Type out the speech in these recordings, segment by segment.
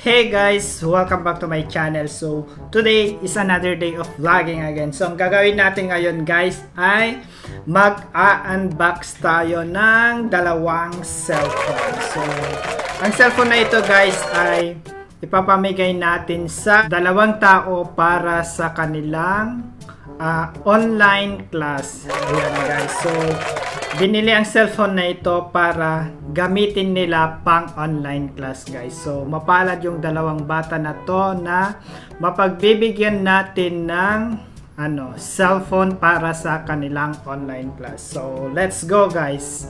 Hey guys! Welcome back to my channel. So, today is another day of vlogging again. So, ang gagawin natin ngayon guys ay mag-unbox tayo ng dalawang cellphone. So, ang cellphone na ito guys ay ipapamigay natin sa dalawang tao para sa kanilang online class. Ayan guys. So, binili ang cellphone na ito para gamitin nila pang online class guys. So, mapalad yung dalawang bata na to na mapagbibigyan natin ng cellphone para sa kanilang online class. So, let's go guys.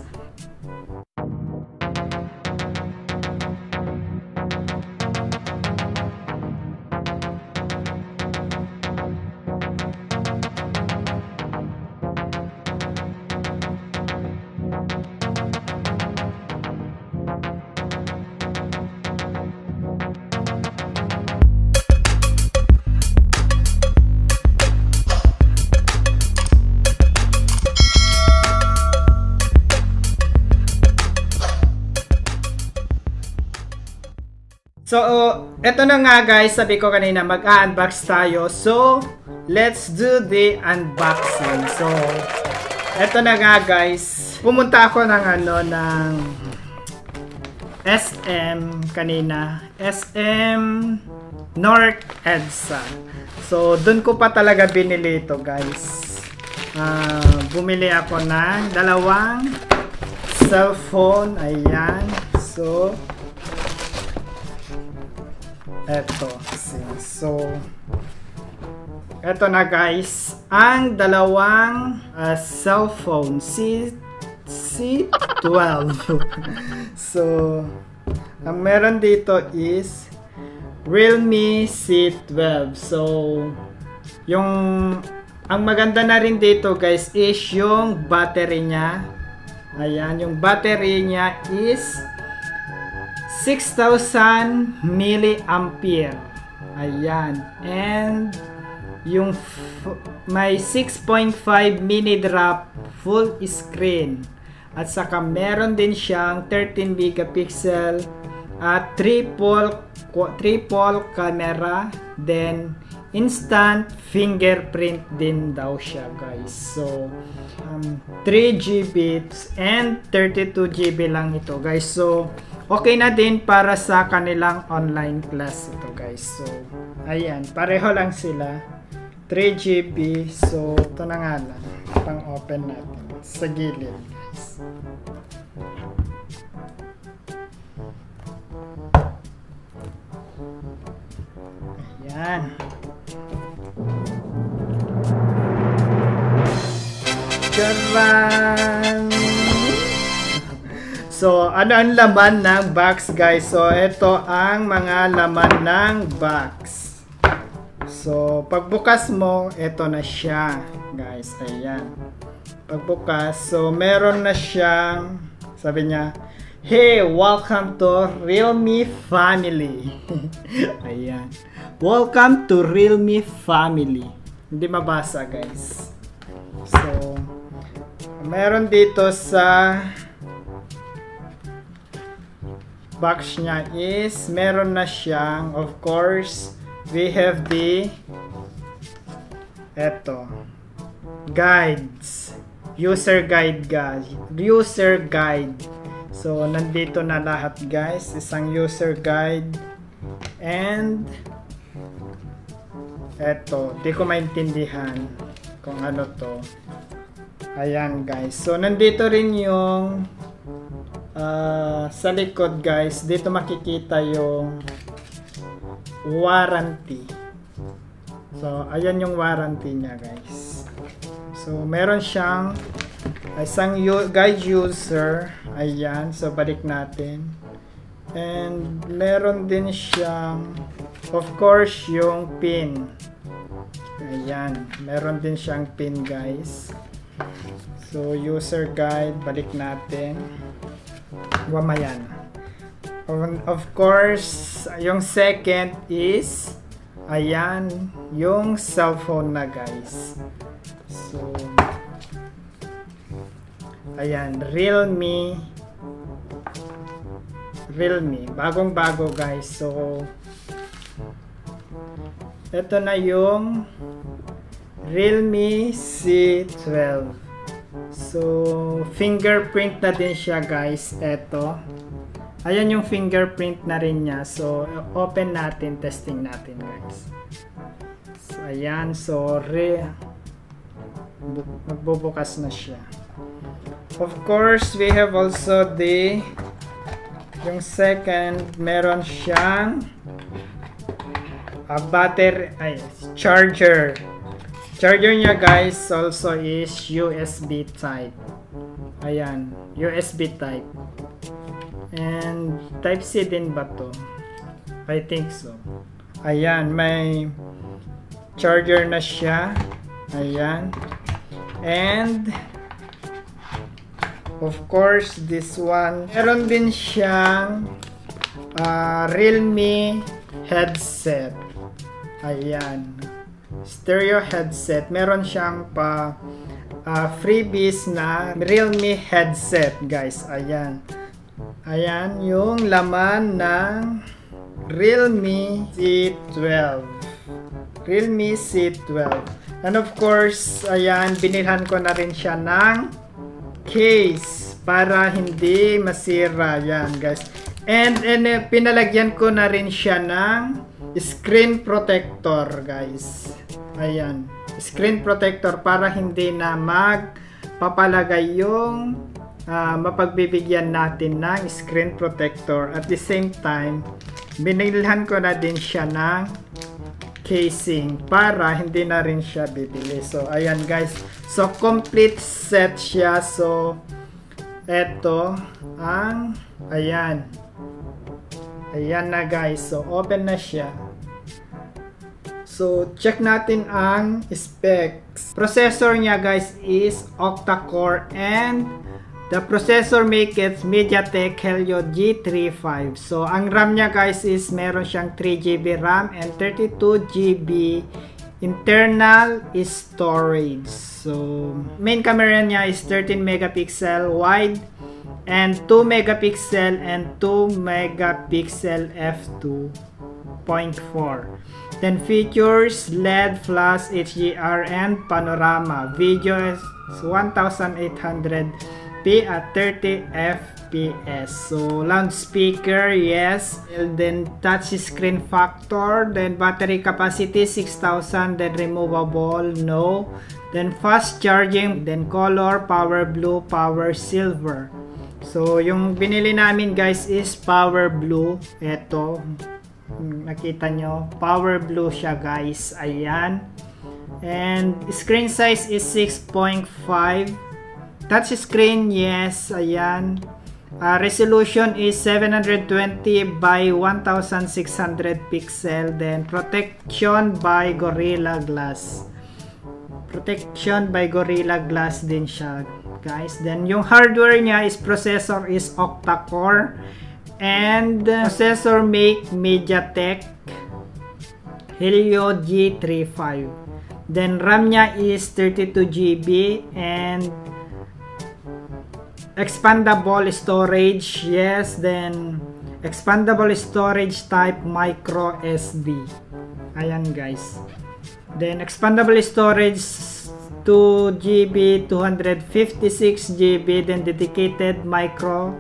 So, eto na nga guys, sabi ko kanina mag-unbox tayo. So, let's do the unboxing. So, eto na nga guys. Pumunta ako ng SM kanina. SM North EDSA. So, dun ko pa talaga binili ito guys. Bumili ako ng dalawang cellphone. Ayan. So, eto na guys, ang dalawang cellphone C12. So, ang meron dito is Realme C12. So, ang maganda na rin dito guys is yung battery niya. Ayan, yung battery niya is 6,000 milliampere. Ayan. And yung may 6.5 mini drop full screen. At saka meron din siyang 13 megapixel at triple camera. Then instant fingerprint din daw siya guys. So 3 GB and 32 GB lang ito guys. So okay na din para sa kanilang online class ito guys. So, ayan. Pareho lang sila. 3 GB. So, ito na nga lang. Pang-open natin. Sa gilid guys. Ayan. Charan! So, ano ang laman ng box guys? So, ito ang mga laman ng box. So, pagbukas mo, ito na siya guys. Ayan. Pagbukas, so meron na siyang, sabi niya, "Hey, welcome to Realme family." Ayan. Welcome to Realme family. Hindi mabasa guys. So, meron dito sa box niya is meron na siyang, of course, we have the guides, user guide guys, user guide. So nandito na lahat guys, isang user guide. And di ko maintindihan kung ano to. Ayan guys, so nandito rin yung sa likod guys, dito makikita yung warranty. So, ayan yung warranty niya guys. So, meron siyang isang guide user. Ayan, so balik natin. And meron din siyang, of course, yung pin. Ayan, meron din siyang pin guys. So, user guide, balik natin. Wamayan. Of course, yung second is ayan, yung cellphone na guys. So, Ayan, Realme Realme. Bagong-bago guys. So, ito na yung Realme C12. So, fingerprint na din siya guys. Ito. Ayan yung fingerprint na rin niya. So, open natin. Testing natin guys. So, ayan. So, magbubukas na siya. Of course, we have also yung second, meron siyang charger. Charger niya guys also is USB type. Ayan, USB type. And type C din ba to? I think so. Ayan, may charger na siya. Ayan. And of course, this one, meron din siyang Realme headset. Ayan. Stereo headset. Meron siyang freebies na Realme headset, guys. Ayan. Ayan yung laman ng Realme C12. Realme C12. And of course, ayan, binilhan ko na rin siya ng case para hindi masira yan guys, and pinalagyan ko na rin siya ng screen protector guys. Ayan, screen protector para hindi na magpapalagay yung mapagbibigyan natin ng screen protector. At the same time, binilhan ko na din siya ng casing para hindi na rin siya bibili. So ayan guys, so complete set siya. So eto ang ayan na guys. So open na siya. So check natin ang specs. Processor niya guys is octa-core, and the processor make it MediaTek Helio G35. So, ang RAM niya guys is meron siyang 3GB RAM and 32GB internal storage. So, main camera niya is 13 megapixel wide and 2 megapixel and 2 megapixel f2.4. Then features LED flash HDR and panorama. Video is 1800p at 30 fps. So loudspeaker, yes. And then touch screen factor. Then battery capacity 6000. Then removable, no. Then fast charging. Then color, power blue, power silver. So yung binili namin guys is power blue. Ito, nakita nyo, power blue siya guys. Ayan. And screen size is 6.5. Touch screen, yes. Ayan. Resolution is 720 by 1600 pixel. Then protection by Gorilla Glass. Protection by Gorilla Glass din siya guys. Then yung hardware niya is processor is octa-core. And processor make MediaTek Helio G35. Then RAM niya is 32GB and expandable storage, yes. Then expandable storage type micro SD. Ayan guys. Then expandable storage 2GB, 256GB, then dedicated micro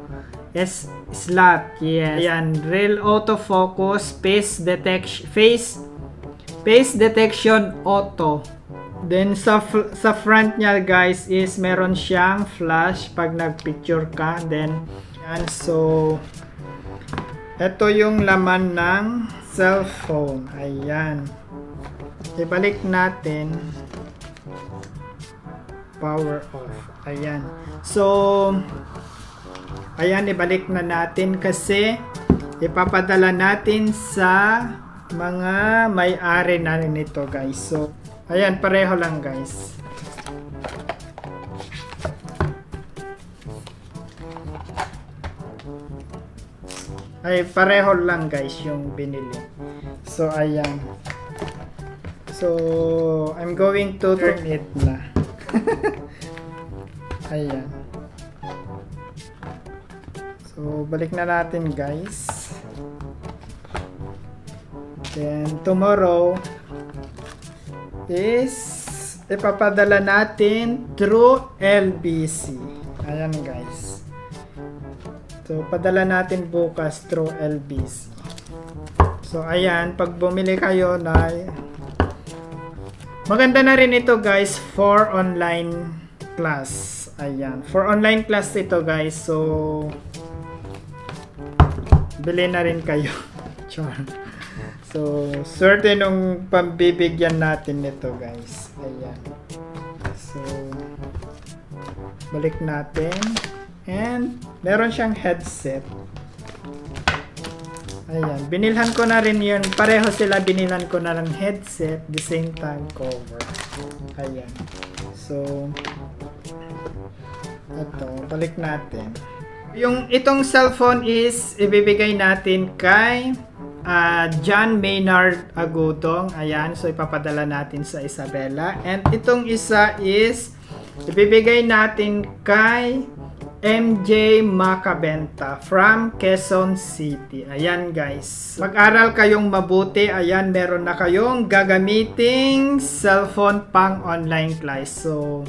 slot, yes. Ayan, real autofocus, face detection auto. Then sa front niya guys is meron siyang flash pag nagpicture ka. Then yan, so ito yung laman ng cellphone. Ayan, ibalik natin. Power off. Ayan, so ayan, ibalik na natin kasi ipapadala natin sa mga may-ari na nito guys. So ayan, pareho lang guys. Ay, pareho lang guys yung binili. So ayan. So I'm going to turn it na. Ayan. So So, balik na natin guys. Then, tomorrow is ipapadala natin through LBC. Ayan guys. So, padala natin bukas through LBC. So, ayan. Pag bumili kayo na... Maganda na rin ito guys for online class. Ayan. For online class ito guys. So, bili na rin kayo. So, swerte nung pambibigyan natin nito guys. Ayan. So, balik natin. And, meron siyang headset. Ayan. Binilhan ko na rin yun. Pareho sila, binilhan ko na ng headset. The same time cover. Ayan. So, ito. Balik natin. Itong cellphone is ibibigay natin kay John Maynard Agutong. Ayan. So, ipapadala natin sa Isabela. And itong isa is ibibigay natin kay MJ Macabenta from Quezon City. Ayan guys. Mag-aral kayong mabuti. Ayan, meron na kayong gagamiting cellphone pang online class. So,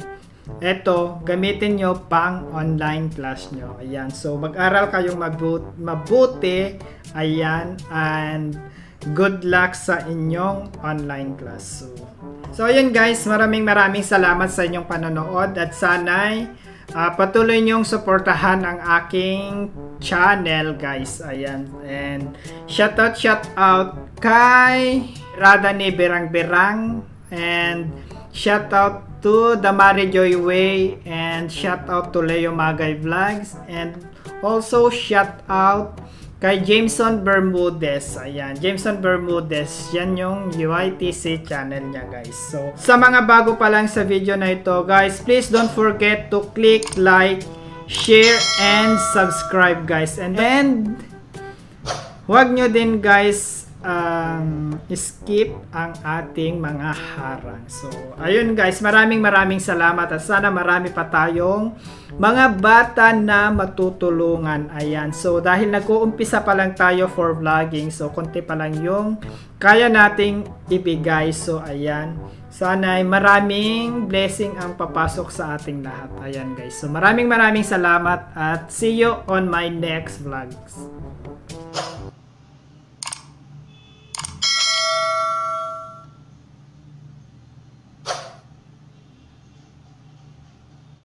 eto, gamitin nyo pang online class nyo. Ayan. So, mag-aral kayong mabuti. Ayan. And good luck sa inyong online class. So ayun guys. Maraming salamat sa inyong panonood. At sana'y patuloy nyong suportahan ang aking channel guys. Ayan. And shout out kay Rada ni Berang-Berang. And shout out to Damari Joy Way. And shout out to Leo Magay Vlogs. And also shout out kay Jameson Bermudez. Ayan, Jameson Bermudez. Yan yung UITC channel niya guys. So, sa mga bago pa lang sa video na ito guys, please don't forget to click like, share, and subscribe guys. And then, huwag nyo din guys skip ang ating mga harang. So, ayun guys, maraming salamat at sana marami pa tayong mga bata na matutulungan. Ayan. So, dahil nag-uumpisa pa lang tayo for vlogging, so konti pa lang yung kaya nating ibigay. So, ayan. Sana ay maraming blessing ang papasok sa ating lahat. Ayan guys. So, maraming salamat at see you on my next vlogs.